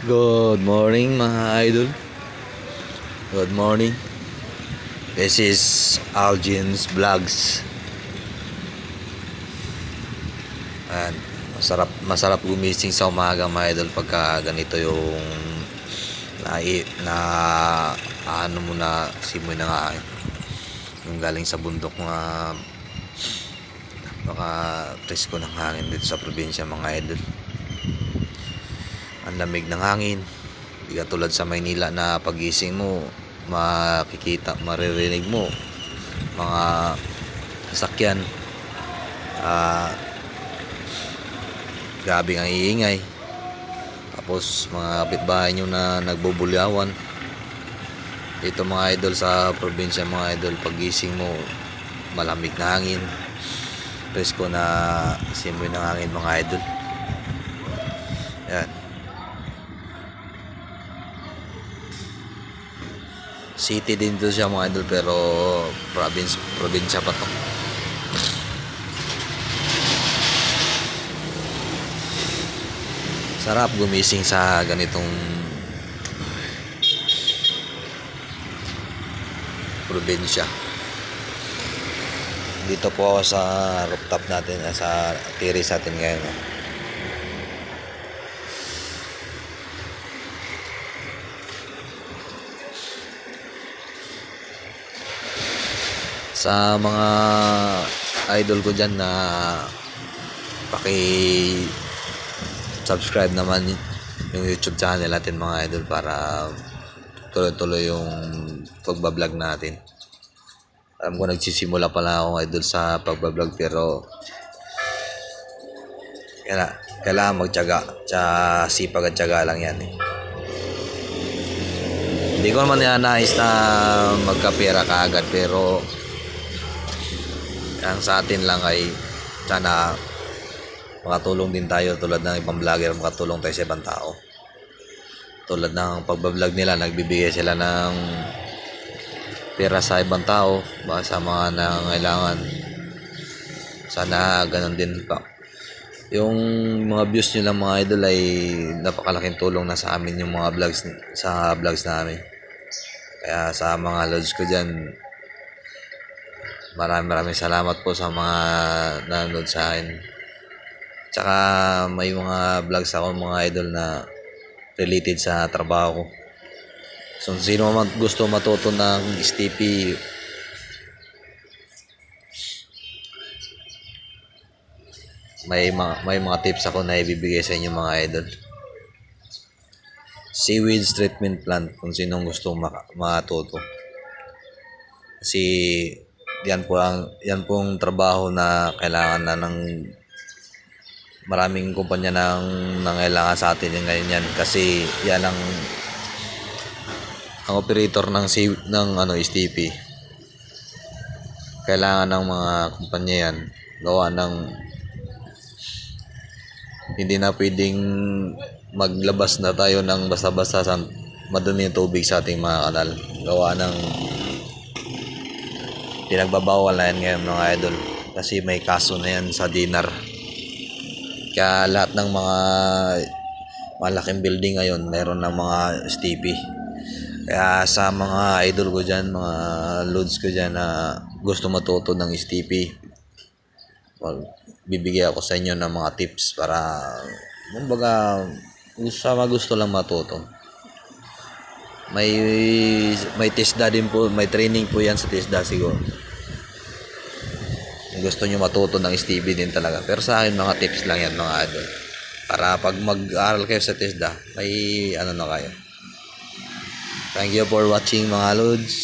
Good morning mga idol. Good morning. This is Algin's Vlogs. And masarap gumising sa umaga mga idol pagka ganito yung na ano mo na simoy na nga yung galing sa bundok na baka presko ng hangin dito sa probinsya mga idol. Ang lamig ng hangin, di katulad sa Maynila na pagising mo makikita, maririnig mo mga sasakyan, grabe ang iingay, tapos mga kapitbahay nyo na nagbubulyawan. Dito mga idol sa probinsya mga idol, pagising mo malamig na hangin, presko na simoy ng hangin mga idol. Yan, city din to siya mga idol, pero probinsya pa to. Sarap gumising sa ganitong probinsya. Dito po ako sa rooftop natin, sa terrace natin ngayon. Sa mga idol ko dyan na subscribe naman yung YouTube channel natin mga idol, para tuloy-tuloy yung pagbablog natin. Alam ko nagsisimula pala ako idol sa pagbablog, pero kailangan magtiyaga, sipag at tiyaga lang yan eh. Hindi ko naman nais na magkapera kaagad, pero ang sa atin lang ay sana makatulong din tayo tulad ng ibang vlogger, makatulong tayo sa ibang tao. Tulad ng pagbablog nila, nagbibigay sila ng pera sa ibang tao, baka sa mga nangangailangan. Sana ganun din pa. Yung mga views nila mga idol ay napakalaking tulong na sa amin, yung mga vlogs namin. Kaya sa mga lods ko dyan, maraming salamat po sa mga nanonood sa akin. Tsaka may mga vlogs ako mga idol na related sa trabaho ko. So sino man gusto matuto ng STP, may mga tips ako na ibibigay sa inyo mga idol. Seaweed treatment plant, kung sinong gusto matuto. Kasi yan pong trabaho na kailangan na ng maraming kumpanya nang nangailangan sa atin ngayon yan, kasi yan ang operator ng STP. Kailangan ng mga kumpanya yan, gawa ng hindi na pwedeng maglabas na tayo ng basta-basta sa madumi yung tubig sa ating mga kanal. Gawa ng pinagbabawal na yan ngayon mga idol, kasi may kaso na yan sa DENAR. Kaya lahat ng mga malaking building ngayon mayroon ng mga STP. Kaya sa mga idol ko dyan, mga loads ko dyan na gusto matuto ng STP, bibigyan ako sa inyo ng mga tips para kumbaga gusto lang matuto. May TESDA din po, may training po yan sa TESDA siguro. Gusto nyo matuto ng STP din talaga, pero sa akin mga tips lang yan mga idol, para pag mag-aaral kayo sa TESDA may na kayo. Thank you for watching mga lods.